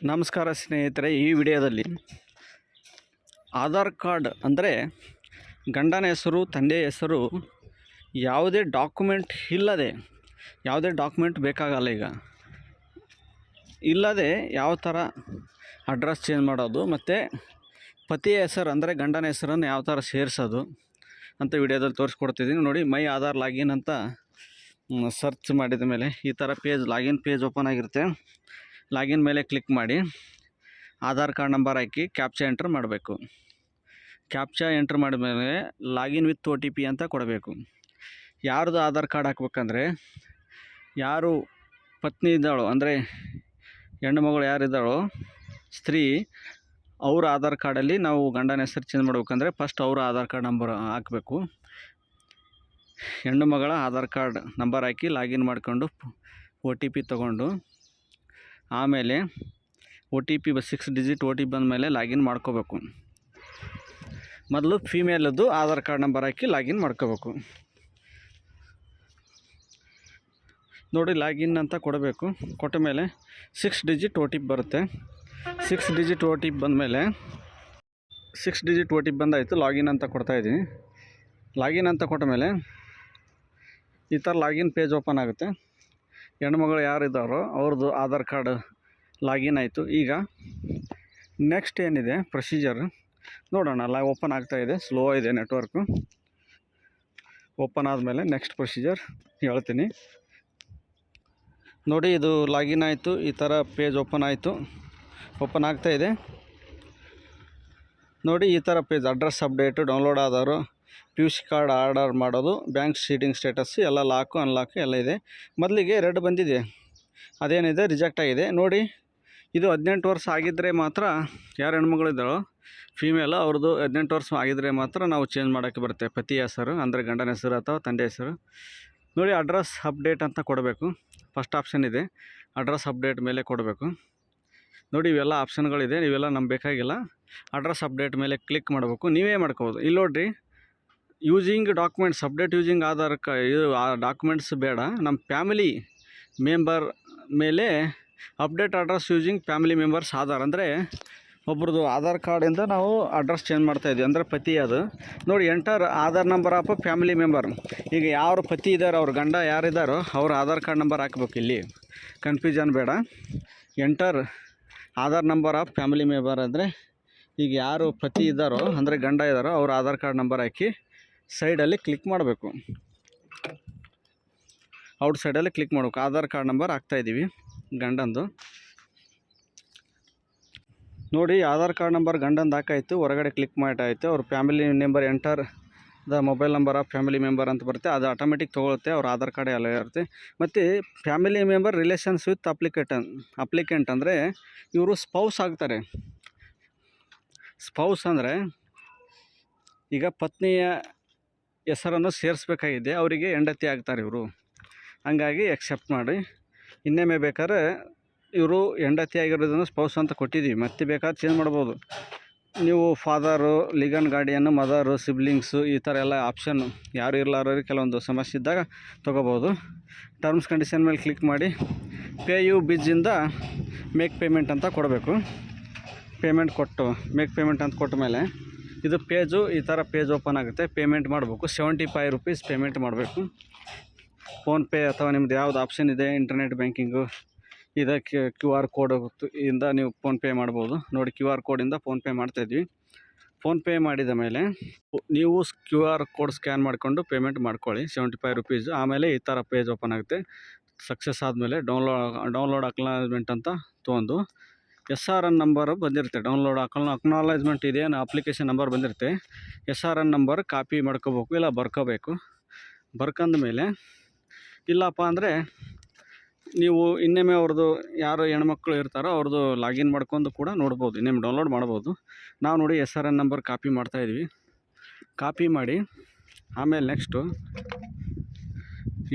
ನಮಸ್ಕಾರ ಸ್ನೇಹಿತರೆ, ಈ ವಿಡಿಯೋದಲ್ಲಿ ಆಧಾರ್ ಕಾರ್ಡ್ ಅಂದರೆ ಗಂಡನ ಹೆಸರು, ತಂದೆಯ ಹೆಸರು ಯಾವುದೇ ಡಾಕ್ಯುಮೆಂಟ್ ಇಲ್ಲದೆ, ಯಾವುದೇ ಡಾಕ್ಯುಮೆಂಟ್ ಬೇಕಾಗಲ್ಲ ಈಗ ಇಲ್ಲದೆ ಯಾವ ಥರ ಅಡ್ರೆಸ್ ಚೇಂಜ್ ಮಾಡೋದು ಮತ್ತು ಪತಿಯ ಹೆಸರು ಅಂದರೆ ಗಂಡನ ಹೆಸರನ್ನು ಯಾವ ಥರ ಸೇರಿಸೋದು ಅಂತ ವಿಡಿಯೋದಲ್ಲಿ ತೋರಿಸ್ಕೊಡ್ತಿದ್ದೀನಿ. ನೋಡಿ, ಮೈ ಆಧಾರ್ ಲಾಗಿನ್ ಅಂತ ಸರ್ಚ್ ಮಾಡಿದ ಮೇಲೆ ಈ ಥರ ಲಾಗಿನ್ ಪೇಜ್ ಓಪನ್ ಆಗಿರುತ್ತೆ. ಲಾಗಿನ್ ಮೇಲೆ ಕ್ಲಿಕ್ ಮಾಡಿ ಆಧಾರ್ ಕಾರ್ಡ್ ನಂಬರ್ ಹಾಕಿ ಕ್ಯಾಪ್ಚಾ ಎಂಟ್ರ್ ಮಾಡಬೇಕು. ಕ್ಯಾಪ್ಚಾ ಎಂಟ್ರ್ ಮಾಡಿದ್ಮೇಲೆ ಲಾಗಿನ್ ವಿತ್ OTP ಅಂತ ಕೊಡಬೇಕು. ಯಾರ್ದು ಆಧಾರ್ ಕಾರ್ಡ್ ಹಾಕ್ಬೇಕಂದ್ರೆ, ಯಾರು ಪತ್ನಿ ಇದ್ದಾಳೋ ಅಂದರೆ ಹೆಣ್ಣು ಮಗಳು ಯಾರಿದ್ದಾಳೋ ಸ್ತ್ರೀ, ಅವರ ಆಧಾರ್ ಕಾರ್ಡಲ್ಲಿ ನಾವು ಗಂಡನ ಹೆಸರು ಚೇಂಜ್ ಮಾಡ್ಬೇಕಂದ್ರೆ ಫಸ್ಟ್ ಅವರ ಆಧಾರ್ ಕಾರ್ಡ್ ನಂಬರ್ ಹಾಕಬೇಕು. ಹೆಣ್ಣು ಮಗಳ ಆಧಾರ್ ಕಾರ್ಡ್ ನಂಬರ್ ಹಾಕಿ ಲಾಗಿನ್ ಮಾಡಿಕೊಂಡು OTP ತೊಗೊಂಡು ಆಮೇಲೆ OTP 6 ಡಿಜಿಟ್ OTP ಬಂದ ಮೇಲೆ ಲಾಗಿನ್ ಮಾಡ್ಕೋಬೇಕು. ಮೊದಲು ಫೀಮೇಲದ್ದು ಆಧಾರ್ ಕಾರ್ಡ್ ನಂಬರ್ ಹಾಕಿ ಲಾಗಿನ್ ಮಾಡ್ಕೋಬೇಕು. ನೋಡಿ, ಲಾಗಿನ್ ಅಂತ ಕೊಡಬೇಕು. ಕೊಟ್ಟ ಮೇಲೆ 6 ಡಿಜಿಟ್ OTP ಬರುತ್ತೆ. 6 ಡಿಜಿಟ್ OTP ಬಂದಮೇಲೆ 6 ಡಿಜಿಟ್ OTP ಬಂದಾಯಿತು. ಲಾಗಿನ್ ಅಂತ ಕೊಡ್ತಾಯಿದ್ದೀನಿ. ಲಾಗಿನ್ ಅಂತ ಕೊಟ್ಟ ಮೇಲೆ ಈ ಥರ ಲಾಗಿನ್ ಪೇಜ್ ಓಪನ್ ಆಗುತ್ತೆ. ಹೆಣ್ಮಗಳು ಯಾರಿದ್ದಾರೋ ಅವ್ರದ್ದು ಆಧಾರ್ ಕಾರ್ಡ್ ಲಾಗಿನ್ ಆಯಿತು. ಈಗ ನೆಕ್ಸ್ಟ್ ಏನಿದೆ ಪ್ರೊಸೀಜರ್ ನೋಡೋಣ. ಓಪನ್ ಆಗ್ತಾಯಿದೆ, ಸ್ಲೋ ಇದೆ ನೆಟ್ವರ್ಕು. ಓಪನ್ ಆದಮೇಲೆ ನೆಕ್ಸ್ಟ್ ಪ್ರೊಸೀಜರ್ ಹೇಳ್ತೀನಿ. ನೋಡಿ, ಇದು ಲಾಗಿನ್ ಆಯಿತು. ಈ ಥರ ಪೇಜ್ ಓಪನ್ ಆಯಿತು, ಓಪನ್ ಆಗ್ತಾಯಿದೆ. ನೋಡಿ, ಈ ಥರ ಪೇಜ್ ಅಡ್ರೆಸ್ ಅಪ್ಡೇಟು, ಡೌನ್ಲೋಡ್ ಆದವರು, PUC ಕಾರ್ಡ್ ಆರ್ಡರ್ ಮಾಡೋದು, ಬ್ಯಾಂಕ್ ಸೀಟಿಂಗ್ ಸ್ಟೇಟಸ್ಸು ಎಲ್ಲ ಲಾಕು ಅನ್ಲಾಕು ಎಲ್ಲ ಇದೆ. ಮೊದಲಿಗೆ ರೆಡ್ ಬಂದಿದೆ, ಅದೇನಿದೆ ರಿಜೆಕ್ಟ್ ಆಗಿದೆ. ನೋಡಿ, ಇದು 18 ವರ್ಷ ಆಗಿದ್ದರೆ ಮಾತ್ರ, ಯಾರು ಹೆಣ್ಮಗಳಿದ್ದಾಳೋ ಫೀಮೇಲು, ಅವ್ರದ್ದು 18 ವರ್ಷ ಆಗಿದ್ದರೆ ಮಾತ್ರ ನಾವು ಚೇಂಜ್ ಮಾಡೋಕ್ಕೆ ಬರುತ್ತೆ. ಪತಿಯ ಹೆಸರು ಅಂದರೆ ಗಂಡನ ಹೆಸರು ಅಥವಾ ತಂದೆ ಹೆಸರು. ನೋಡಿ, ಅಡ್ರೆಸ್ ಅಪ್ಡೇಟ್ ಅಂತ ಕೊಡಬೇಕು. ಫಸ್ಟ್ ಆಪ್ಷನ್ ಇದೆ, ಅಡ್ರೆಸ್ ಅಪ್ಡೇಟ್ ಮೇಲೆ ಕೊಡಬೇಕು. ನೋಡಿ, ಇವೆಲ್ಲ ಆಪ್ಷನ್ಗಳಿದೆ, ಇವೆಲ್ಲ ನಮ್ಗೆ ಬೇಕಾಗಿಲ್ಲ. ಅಡ್ರೆಸ್ ಅಪ್ಡೇಟ್ ಮೇಲೆ ಕ್ಲಿಕ್ ಮಾಡಬೇಕು. ನೀವೇ ಮಾಡ್ಕೋಬೋದು. ಇಲ್ಲಿ ನೋಡಿರಿ, using documents update using Aadhaar ಇದು ಡಾಕ್ಯುಮೆಂಟ್ಸ್ ಬೇಡ, ನಮ್ಮ ಫ್ಯಾಮಿಲಿ ಮೆಂಬರ್ ಮೇಲೆ update address using family members Aadhaar ಅಂದರೆ ಒಬ್ರದ್ದು ಆಧಾರ್ ಕಾರ್ಡಿಂದ ನಾವು ಅಡ್ರೆಸ್ ಚೇಂಜ್ ಮಾಡ್ತಾಯಿದ್ವಿ ಅಂದರೆ ಪತಿ. ಅದು ನೋಡಿ, enter Aadhaar number of family member. ಈಗ ಯಾರು ಪತಿ ಇದ್ದಾರೆ, ಅವ್ರ ಗಂಡ ಯಾರಿದ್ದಾರೋ ಅವ್ರ ಆಧಾರ್ ಕಾರ್ಡ್ ನಂಬರ್ ಹಾಕ್ಬೇಕು. ಇಲ್ಲಿ ಕನ್ಫ್ಯೂಷನ್ ಬೇಡ. Enter Aadhaar number of family member ಅಂದರೆ ಈಗ ಯಾರು ಪತಿ ಇದ್ದಾರೋ ಅಂದರೆ ಗಂಡ ಇದ್ದಾರೋ ಅವ್ರ ಆಧಾರ್ ಕಾರ್ಡ್ ನಂಬರ್ ಹಾಕಿ ಸೈಡಲ್ಲಿ ಕ್ಲಿಕ್ ಮಾಡಬೇಕು. ಔಟ್ ಸೈಡಲ್ಲಿ ಕ್ಲಿಕ್ ಮಾಡಬೇಕು. ಆಧಾರ್ ಕಾರ್ಡ್ ನಂಬರ್ ಹಾಕ್ತಾಯಿದ್ದೀವಿ ಗಂಡಂದು. ನೋಡಿ, ಆಧಾರ್ ಕಾರ್ಡ್ ನಂಬರ್ ಗಂಡಂದು ಹಾಕಾಯಿತು. ಹೊರಗಡೆ ಕ್ಲಿಕ್ ಮಾಡಿಾಯಿತು. ಅವ್ರ family number enter the mobile number of family member ಅಂತ ಬರುತ್ತೆ. ಅದು ಆಟೋಮೆಟಿಕ್ ತೊಗೊಳುತ್ತೆ. ಅವ್ರ ಆಧಾರ್ ಕಾರ್ಡ್ ಎಲ್ಲ ಇರುತ್ತೆ. ಮತ್ತು family member relations with applicant ಅಂದರೆ ಇವರು ಸ್ಪೌಸ್ ಆಗ್ತಾರೆ. ಸ್ಪೌಸ್ ಅಂದರೆ ಈಗ ಪತ್ನಿಯ ಹೆಸರನ್ನು ಸೇರಿಸ್ಬೇಕಾಗಿದೆ, ಅವರಿಗೆ ಹೆಂಡತಿ ಆಗ್ತಾರೆ ಇವರು. ಹಂಗಾಗಿ ಎಕ್ಸೆಪ್ಟ್ ಮಾಡಿ. ಇನ್ನೊಮ್ಮೆ ಬೇಕಾದ್ರೆ ಇವರು ಹೆಂಡತಿ ಆಗಿರೋದನ್ನು ಸ್ಪೌಸ್ ಅಂತ ಕೊಟ್ಟಿದ್ದೀವಿ, ಮತ್ತೆ ಬೇಕಾದ್ರೆ ಚೇಂಜ್ ಮಾಡ್ಬೋದು. ನೀವು ಫಾದರು, ಲೀಗಲ್ ಗಾರ್ಡಿಯನ್ನು, ಮದರು, ಸಿಬ್ಲಿಂಗ್ಸು ಈ ಥರ ಎಲ್ಲ ಆಪ್ಷನ್ನು ಯಾರು ಇರಲಾರೋರಿಗೆ ಕೆಲವೊಂದು ಸಮಸ್ಯೆ ಇದ್ದಾಗ ತೊಗೋಬೋದು. ಟರ್ಮ್ಸ್ ಕಂಡೀಷನ್ ಮೇಲೆ ಕ್ಲಿಕ್ ಮಾಡಿ ಪೇ ಯು ಬಿಜ್ಜಿಂದ ಮೇಕ್ ಪೇಮೆಂಟ್ ಅಂತ ಕೊಡಬೇಕು. ಪೇಮೆಂಟ್ ಕೊಟ್ಟು ಮೇಕ್ ಪೇಮೆಂಟ್ ಅಂತ ಕೊಟ್ಟ ಮೇಲೆ ಇದು ಪೇಜು ಈ ಥರ ಪೇಜ್ ಓಪನ್ ಆಗುತ್ತೆ. ಪೇಮೆಂಟ್ ಮಾಡಬೇಕು. 75 ರೂಪೀಸ್ ಪೇಮೆಂಟ್ ಮಾಡಬೇಕು. ಫೋನ್ಪೇ ಅಥವಾ ನಿಮ್ದು ಯಾವ್ದು ಆಪ್ಷನ್ ಇದೆ, ಇಂಟರ್ನೆಟ್ ಬ್ಯಾಂಕಿಂಗು, ಇದಕ್ಕೆ QR ಕೋಡ್ ಇಂದ ನೀವು ಫೋನ್ಪೇ ಮಾಡ್ಬೋದು. ನೋಡಿ, QR ಕೋಡಿಂದ ಫೋನ್ಪೇ ಮಾಡ್ತಾಯಿದ್ವಿ. ಫೋನ್ಪೇ ಮಾಡಿದ ಮೇಲೆ ನೀವು QR ಕೋಡ್ ಸ್ಕ್ಯಾನ್ ಮಾಡಿಕೊಂಡು ಪೇಮೆಂಟ್ ಮಾಡ್ಕೊಳ್ಳಿ, 75 ರೂಪೀಸು. ಆಮೇಲೆ ಈ ಥರ ಪೇಜ್ ಓಪನ್ ಆಗುತ್ತೆ. ಸಕ್ಸಸ್ ಆದಮೇಲೆ ಡೌನ್ಲೋಡ್ ಅಕ್ನಾಲಜ್ಮೆಂಟ್ ಅಂತ ತೊಗೊಂಡು SRN ನಂಬರು ಬಂದಿರುತ್ತೆ. ಡೌನ್ಲೋಡ್ ಅಕ್ನಾಲಜ್ಮೆಂಟ್ ಇದೇನು ಅಪ್ಲಿಕೇಶನ್ ನಂಬರ್ ಬಂದಿರುತ್ತೆ, SRN ನಂಬರ್ ಕಾಪಿ ಮಾಡ್ಕೋಬೇಕು, ಇಲ್ಲ ಬರ್ಕೋಬೇಕು. ಬರ್ಕೊಂಡ ಮೇಲೆ ಇಲ್ಲಪ್ಪ ಅಂದರೆ ನೀವು ಇನ್ನೊಮ್ಮೆ ಅವ್ರದ್ದು ಯಾರು ಹೆಣ್ಮಕ್ಳು ಇರ್ತಾರೋ ಅವ್ರದ್ದು ಲಾಗಿನ್ ಮಾಡ್ಕೊಂಡು ಕೂಡ ನೋಡ್ಬೋದು, ಇನ್ನೊಮ್ಮೆ ಡೌನ್ಲೋಡ್ ಮಾಡ್ಬೋದು. ನಾವು ನೋಡಿ SRN ನಂಬರ್ ಕಾಪಿ ಮಾಡ್ತಾಯಿದ್ವಿ. ಕಾಪಿ ಮಾಡಿ ಆಮೇಲೆ ನೆಕ್ಸ್ಟು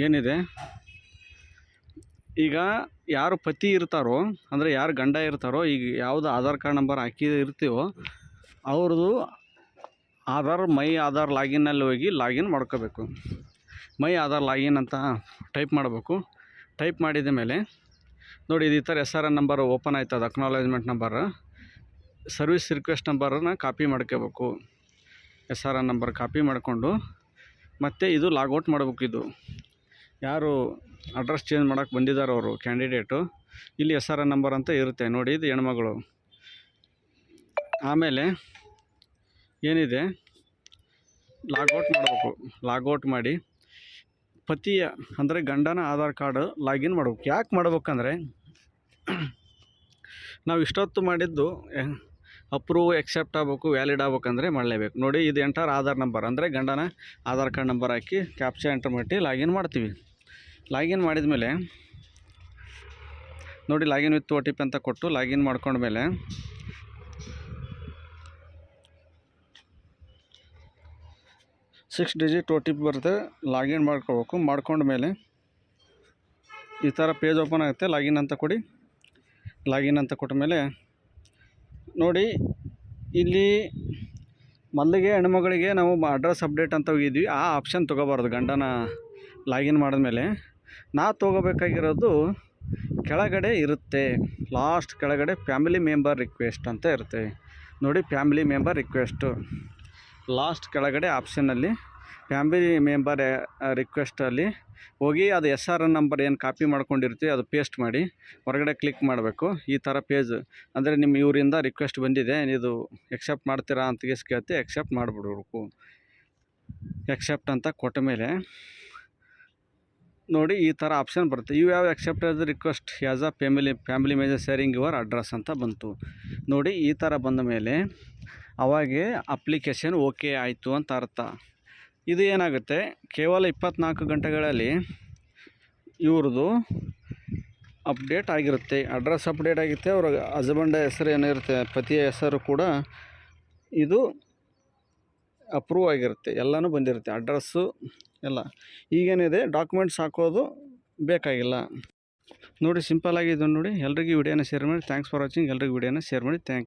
ಏನಿದೆ, ಈಗ ಯಾರು ಪತಿ ಇರ್ತಾರೋ ಅಂದರೆ ಯಾರು ಗಂಡ ಇರ್ತಾರೋ, ಈಗ ಯಾವುದು ಆಧಾರ್ ಕಾರ್ಡ್ ನಂಬರ್ ಹಾಕಿ ಇರ್ತೀವೋ ಅವ್ರದ್ದು ಮೈ ಆಧಾರ್ ಲಾಗಿನ್ನಲ್ಲಿ ಹೋಗಿ ಲಾಗಿನ್ ಮಾಡ್ಕೋಬೇಕು. ಮೈ ಆಧಾರ್ ಲಾಗಿನ್ ಅಂತ ಟೈಪ್ ಮಾಡಬೇಕು. ಟೈಪ್ ಮಾಡಿದ ಮೇಲೆ ನೋಡಿ ಇದು ಈ ಥರ SRN ನಂಬರ್ ಓಪನ್ ಆಯ್ತದ, ಅಕ್ನಾಲೇಜ್ಮೆಂಟ್ ನಂಬರ್. ಸರ್ವಿಸ್ ರಿಕ್ವೆಸ್ಟ್ ನಂಬರನ್ನು ಕಾಪಿ ಮಾಡ್ಕೋಬೇಕು. SRN ನಂಬರ್ ಕಾಪಿ ಮಾಡಿಕೊಂಡು ಮತ್ತು ಇದು ಲಾಗೌಟ್ ಮಾಡ್ಬೇಕು. ಇದು ಯಾರು ಅಡ್ರೆಸ್ ಚೇಂಜ್ ಮಾಡೋಕ್ಕೆ ಬಂದಿದ್ದಾರೆ ಅವರು ಕ್ಯಾಂಡಿಡೇಟು, ಇಲ್ಲಿ SRN ನಂಬರ್ ಅಂತ ಇರುತ್ತೆ ನೋಡಿ, ಇದು ಹೆಣ್ಮಗಳು. ಆಮೇಲೆ ಏನಿದೆ ಲಾಗೌಟ್ ಮಾಡಬೇಕು. ಲಾಗೌಟ್ ಮಾಡಿ ಪತಿಯ ಅಂದರೆ ಗಂಡನ ಆಧಾರ್ ಕಾರ್ಡ್ ಲಾಗಿನ್ ಮಾಡ್ಬೇಕು. ಯಾಕೆ ಮಾಡ್ಬೇಕಂದ್ರೆ ನಾವು ಇಷ್ಟೊತ್ತು ಮಾಡಿದ್ದು ಅಪ್ರೂವ್ ಎಕ್ಸೆಪ್ಟ್ ಆಗಬೇಕು, ವ್ಯಾಲಿಡ್ ಆಗ್ಬೇಕಂದ್ರೆ ಮಾಡಲೇಬೇಕು. ನೋಡಿ ಇದು ಎಂಟರ್ ಆಧಾರ್ ನಂಬರ್ ಅಂದರೆ ಗಂಡನ ಆಧಾರ್ ಕಾರ್ಡ್ ನಂಬರ್ ಹಾಕಿ ಕ್ಯಾಪ್ಚಾ ಎಂಟರ್ ಮಾಡಿ ಲಾಗಿನ್ ಮಾಡ್ತೀವಿ. ಲಾಗಿನ್ ಮಾಡಿದ ಮೇಲೆ ನೋಡಿ ಲಾಗಿನ್ ವಿತ್ OTP ಅಂತ ಕೊಟ್ಟು ಲಾಗಿನ್ ಮಾಡ್ಕೊಂಡ್ಮೇಲೆ ಸಿಕ್ಸ್ ಡಿಜಿಟ್ OTP ಬರುತ್ತೆ. ಲಾಗಿನ್ ಮಾಡ್ಕೋಬೇಕು. ಮಾಡ್ಕೊಂಡ್ಮೇಲೆ ಈ ಥರ ಪೇಜ್ ಓಪನ್ ಆಗುತ್ತೆ. ಲಾಗಿನ್ ಅಂತ ಕೊಡಿ. ಲಾಗಿನ್ ಅಂತ ಕೊಟ್ಟ ಮೇಲೆ ನೋಡಿ ಇಲ್ಲಿ ಮೊದಲಿಗೆ ಹೆಣ್ಮಗಳಿಗೆ ನಾವು ಅಡ್ರೆಸ್ ಅಪ್ಡೇಟ್ ಅಂತ ಹೋಗಿದ್ವಿ, ಆ ಆಪ್ಷನ್ ತೊಗೋಬಾರ್ದು. ಗಂಡನ ಲಾಗಿನ್ ಮಾಡಿದ್ಮೇಲೆ ನಾವು ತೊಗೋಬೇಕಾಗಿರೋದು ಕೆಳಗಡೆ ಇರುತ್ತೆ, ಲಾಸ್ಟ್ ಕೆಳಗಡೆ ಫ್ಯಾಮಿಲಿ ಮೆಂಬರ್ ರಿಕ್ವೆಸ್ಟ್ ಅಂತ ಇರುತ್ತೆ ನೋಡಿ. ಫ್ಯಾಮಿಲಿ ಮೆಂಬರ್ ರಿಕ್ವೆಸ್ಟು ಲಾಸ್ಟ್ ಕೆಳಗಡೆ ಆಪ್ಷನ್ನಲ್ಲಿ ಫ್ಯಾಮಿಲಿ ಮೆಂಬರ್ ರಿಕ್ವೆಸ್ಟಲ್ಲಿ ಹೋಗಿ ಅದು SRN ನಂಬರ್ ಏನು ಕಾಪಿ ಮಾಡ್ಕೊಂಡಿರ್ತೀವಿ ಅದು ಪೇಸ್ಟ್ ಮಾಡಿ ಹೊರಗಡೆ ಕ್ಲಿಕ್ ಮಾಡಬೇಕು. ಈ ಥರ ಪೇಜ್ ಅಂದರೆ ನಿಮ್ಮ ಇವರಿಂದ ರಿಕ್ವೆಸ್ಟ್ ಬಂದಿದೆ, ಇದು ಎಕ್ಸೆಪ್ಟ್ ಮಾಡ್ತೀರಾ ಅಂತ ಕೇಳ್ತಿ, ಎಕ್ಸೆಪ್ಟ್ ಮಾಡಿಬಿಡ್ಬೇಕು. ಎಕ್ಸೆಪ್ಟ್ ಅಂತ ಕೊಟ್ಟ ಮೇಲೆ ನೋಡಿ ಈ ಥರ ಆಪ್ಷನ್ ಬರುತ್ತೆ. You have accepted request as a family member sharing your address ಅಂತ ಬಂತು ನೋಡಿ. ಈ ಥರ ಬಂದ ಮೇಲೆ ಅವಾಗೆ ಅಪ್ಲಿಕೇಶನ್ ಓಕೆ ಆಯಿತು ಅಂತ ಅರ್ಥ. ಇದು ಏನಾಗುತ್ತೆ, ಕೇವಲ 24 ಗಂಟೆಗಳಲ್ಲಿ ಇವ್ರದ್ದು ಅಪ್ಡೇಟ್ ಆಗಿರುತ್ತೆ, ಅಡ್ರೆಸ್ ಅಪ್ಡೇಟ್ ಆಗಿರುತ್ತೆ. ಅವ್ರ ಹಸ್ಬೆಂಡ್ ಹೆಸರು ಏನಿರುತ್ತೆ, ಪತಿಯ ಹೆಸರು ಕೂಡ ಇದು ಅಪ್ರೂವ್ ಆಗಿರುತ್ತೆ, ಎಲ್ಲನೂ ಬಂದಿರುತ್ತೆ, ಅಡ್ರೆಸ್ಸು ಎಲ್ಲ. ಈಗೇನಿದೆ ಡಾಕ್ಯುಮೆಂಟ್ಸ್ ಹಾಕೋದು ಬೇಕಾಗಿಲ್ಲ ನೋಡಿ. ಸಿಂಪಲ್ ಆಗಿದೆ ನೋಡಿ. ಎಲ್ರಿಗೂ ವಿಡಿಯೋನ ಶೇರ್ ಮಾಡಿ. Thanks for watching. ಎಲ್ರಿಗೂ ವಿಡಿಯೋನ ಶೇರ್ ಮಾಡಿ. ಥ್ಯಾಂಕ್ಸ್.